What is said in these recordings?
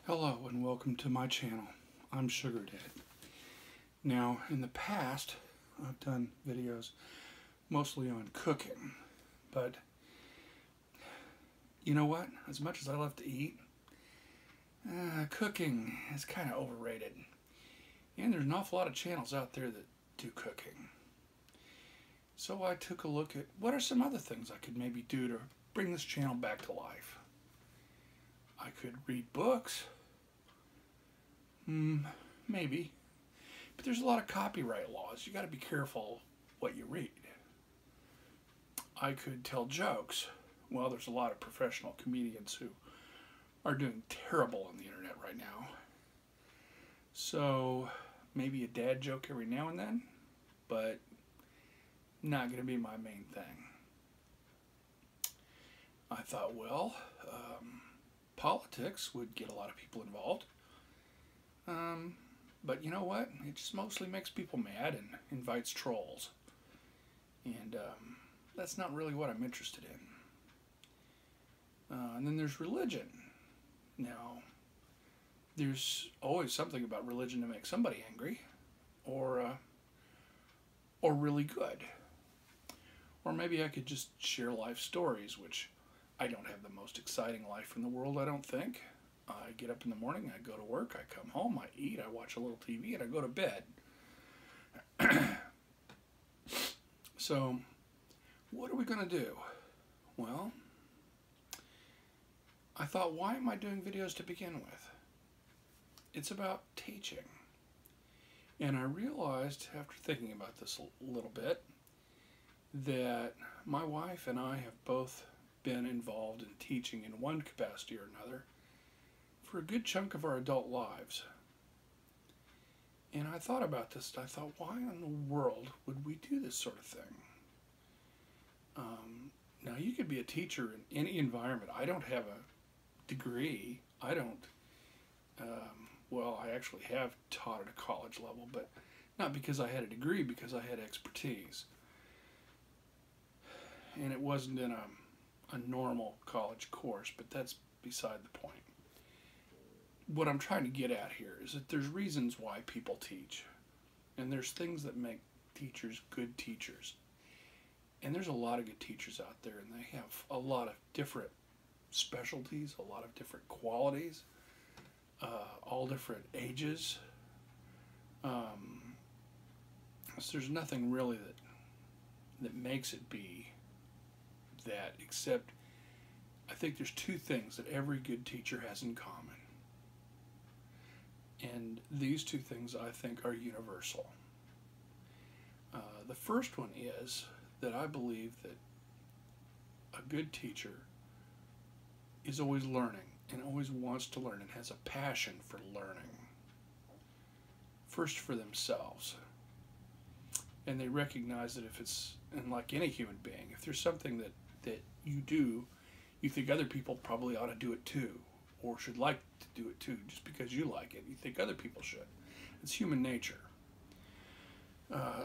Hello and welcome to my channel. I'm Sugar Dad. Now, in the past, I've done videos mostly on cooking, but you know what? As much as I love to eat, cooking is kind of overrated. And there's an awful lot of channels out there that do cooking. So I took a look at what are some other things I could maybe do to bring this channel back to life. I could read books. Maybe. But there's a lot of copyright laws. You got to be careful what you read. I could tell jokes. Well, there's a lot of professional comedians who are doing terrible on the internet right now. So maybe a dad joke every now and then, but not going to be my main thing. I thought, well, politics would get a lot of people involved. But you know what? It just mostly makes people mad and invites trolls. And that's not really what I'm interested in. And then there's religion. Now, there's always something about religion to make somebody angry, or really good. Or maybe I could just share life stories, which I don't have the most exciting life in the world, I don't think. I get up in the morning, I go to work, I come home, I eat, I watch a little TV, and I go to bed. So, what are we going to do? Well, I thought, why am I doing videos to begin with? It's about teaching. And I realized, after thinking about this a little bit, that my wife and I have both been involved in teaching in one capacity or another for a good chunk of our adult lives. And I thought about this, I thought, why in the world would we do this sort of thing? Now, you could be a teacher in any environment. I don't have a degree. I don't, well, I actually have taught at a college level, but not because I had a degree, because I had expertise. And it wasn't in a normal college course, but that's beside the point. What I'm trying to get at here is that there's reasons why people teach, and there's things that make teachers good teachers. And there's a lot of good teachers out there, and they have a lot of different specialties, a lot of different qualities, all different ages. So there's nothing really that makes it be that, except I think there's two things that every good teacher has in common. And these two things, I think, are universal. The first one is that I believe that a good teacher is always learning and always wants to learn and has a passion for learning. First for themselves. And they recognize that if it's, and like any human being, if there's something that you do, you think other people probably ought to do it too, or should like to do it too, just because you like it. You think other people should. It's human nature.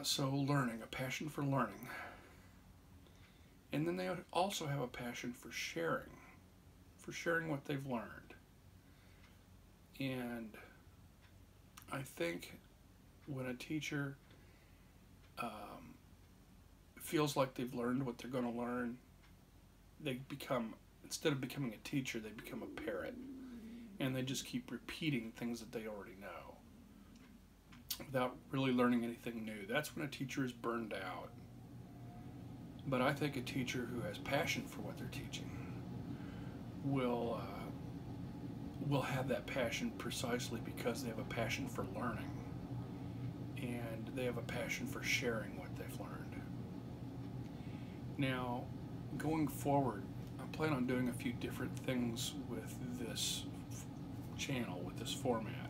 So learning, a passion for learning. And then they also have a passion for sharing what they've learned. And I think when a teacher feels like they've learned what they're going to learn, they become, instead of becoming a teacher, they become a parrot. And they just keep repeating things that they already know without really learning anything new. That's when a teacher is burned out. But I think a teacher who has passion for what they're teaching will have that passion precisely because they have a passion for learning. And they have a passion for sharing what they've learned. Now, going forward, I plan on doing a few different things with this channel, with this format.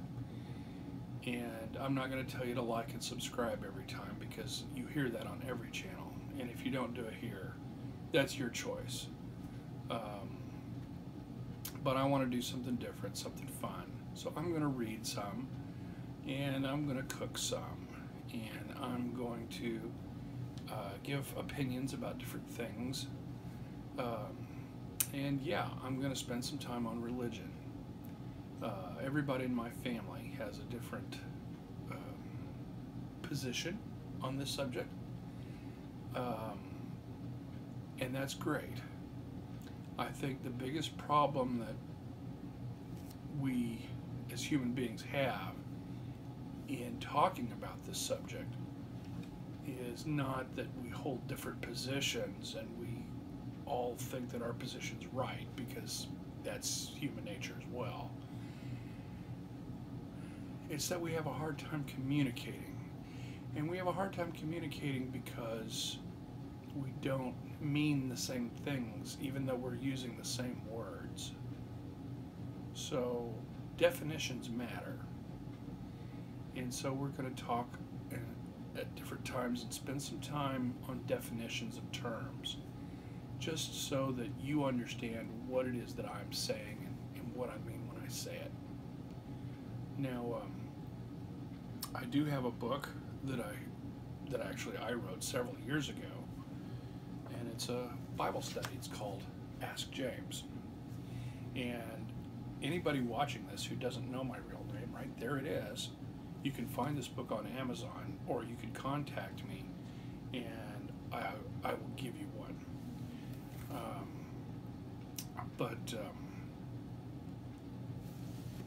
And I'm not going to tell you to like and subscribe every time, because you hear that on every channel. And if you don't do it here, that's your choice. But I want to do something different, something fun. So I'm going to read some, and I'm going to cook some, and I'm going to give opinions about different things. And yeah, I'm going to spend some time on religion. Everybody in my family has a different position on this subject, um, and that's great. I think the biggest problem that we as human beings have in talking about this subject is not that we hold different positions and we all think that our position's right, because that's human nature as well. It's that we have a hard time communicating. And we have a hard time communicating because we don't mean the same things, even though we're using the same words. So definitions matter. And so we're going to talk at different times and spend some time on definitions of terms, just so that you understand what it is that I'm saying and what I mean when I say it. Now, I do have a book that I wrote several years ago, and it's a Bible study. It's called Ask James. And anybody watching this who doesn't know my real name, right there it is. You can find this book on Amazon, or you can contact me, and I will give you one. But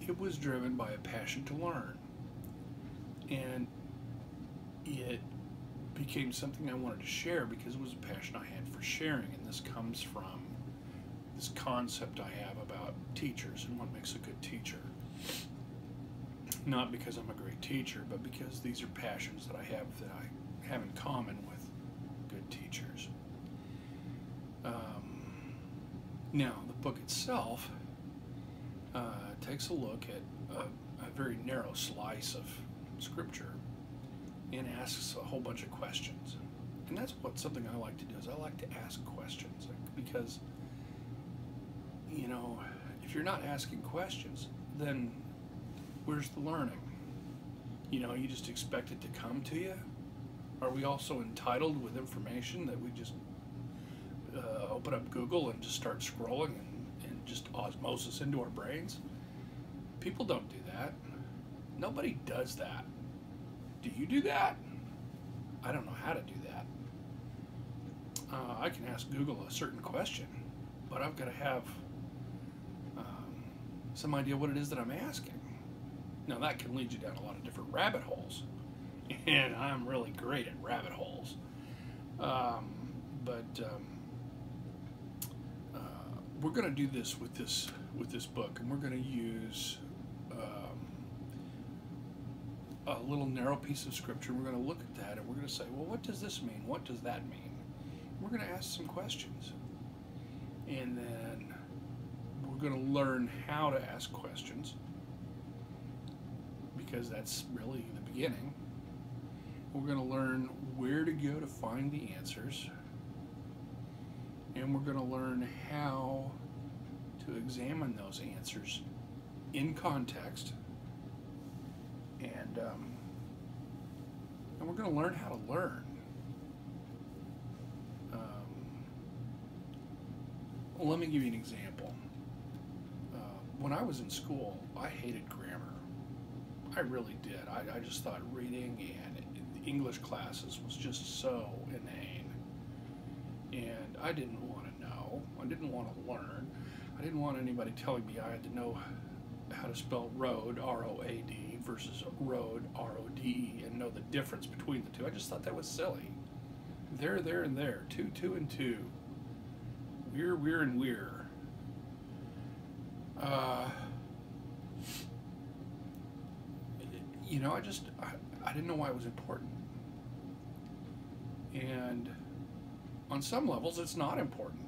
it was driven by a passion to learn, and it became something I wanted to share because it was a passion I had for sharing, and this comes from this concept I have about teachers and what makes a good teacher. Not because I'm a great teacher, but because these are passions that I have in common with good teachers. Now, the book itself takes a look at a very narrow slice of Scripture and asks a whole bunch of questions. And that's something I like to do, is I like to ask questions, because, you know, if you're not asking questions, then where's the learning? You know, you just expect it to come to you? Are we also entitled with information that we just open up Google and just start scrolling and just osmosis into our brains? People don't do that. Nobody does that. Do you do that? I don't know how to do that. I can ask Google a certain question, but I've got to have some idea what it is that I'm asking. Now, that can lead you down a lot of different rabbit holes, and I'm really great at rabbit holes. We're going to do this with this book, and we're going to use a little narrow piece of Scripture. We're going to look at that, and we're going to say, well, what does this mean? What does that mean? And we're going to ask some questions, and then we're going to learn how to ask questions, because that's really the beginning. We're going to learn where to go to find the answers, and we're going to learn how to examine those answers in context, and we're going to learn how to learn. Let me give you an example. When I was in school, I hated grammar. I really did. I just thought reading and the English classes was just so inane. And I didn't want to know. I didn't want to learn. I didn't want anybody telling me I had to know how to spell road, R-O-A-D, versus road, R-O-D-E, and know the difference between the two. I just thought that was silly. There, and there. Two, and two. We're, and we're. You know, I didn't know why it was important. And on some levels, it's not important.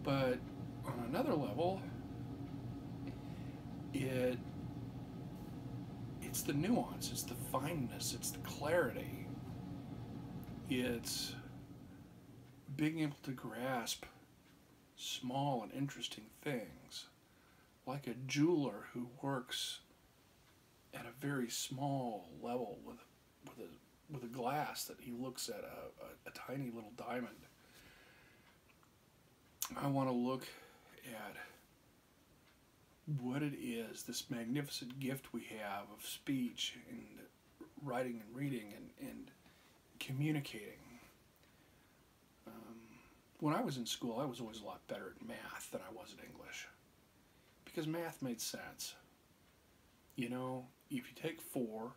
But on another level, it's the nuance, it's the fineness, it's the clarity. It's being able to grasp small and interesting things, like a jeweler who works at a very small level with a glass that he looks at a tiny little diamond. I want to look at what it is, this magnificent gift we have of speech and writing and reading and communicating. When I was in school, I was always a lot better at math than I was at English, because math made sense. You know, if you take 4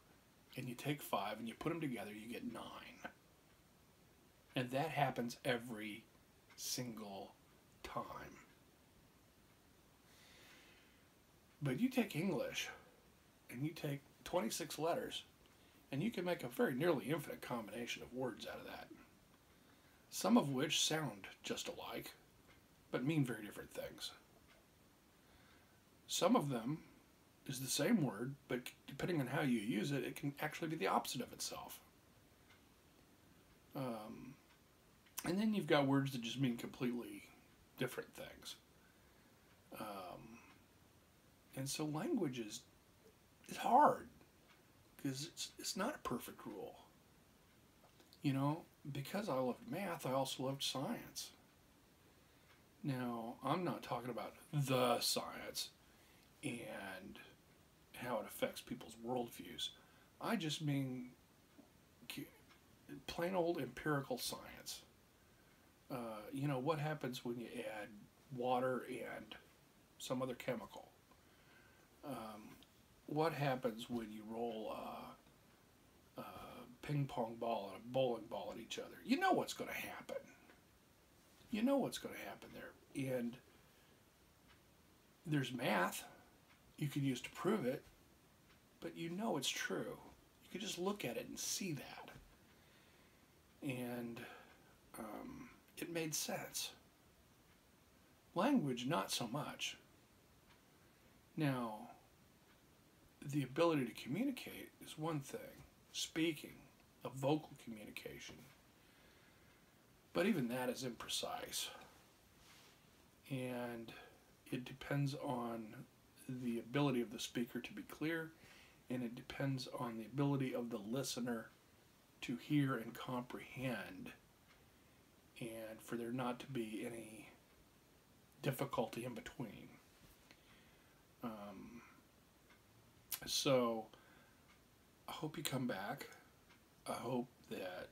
and you take 5 and you put them together, you get 9. And that happens every single time. But you take English and you take 26 letters and you can make a very nearly infinite combination of words out of that. Some of which sound just alike, but mean very different things. Some of them is the same word, but depending on how you use it, it can actually be the opposite of itself. And then you've got words that just mean completely different things. And so language is hard, because it's not a perfect rule. You know, because I loved math, I also loved science. Now, I'm not talking about the science and how it affects people's worldviews. I just mean plain old empirical science. You know, what happens when you add water and some other chemical? What happens when you roll a ping pong ball and a bowling ball at each other? You know what's going to happen. You know what's going to happen there. And there's math you can use to prove it, but you know it's true. You can just look at it and see that. And it made sense. Language, not so much. Now, the ability to communicate is one thing. Speaking, a vocal communication. But even that is imprecise. And it depends on the ability of the speaker to be clear, and it depends on the ability of the listener to hear and comprehend, and for there not to be any difficulty in between. So I hope you come back. I hope that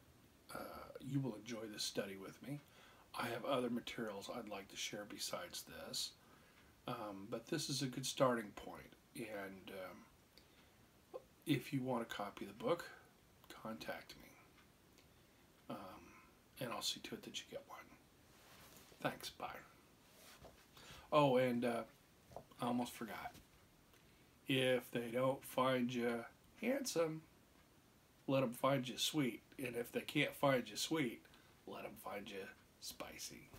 you will enjoy this study with me. I have other materials I'd like to share besides this, but this is a good starting point. And if you want a copy of the book, contact me, and I'll see to it that you get one. Thanks. Bye. Oh, and I almost forgot. If they don't find you handsome, let them find you sweet. And if they can't find you sweet, let them find you spicy.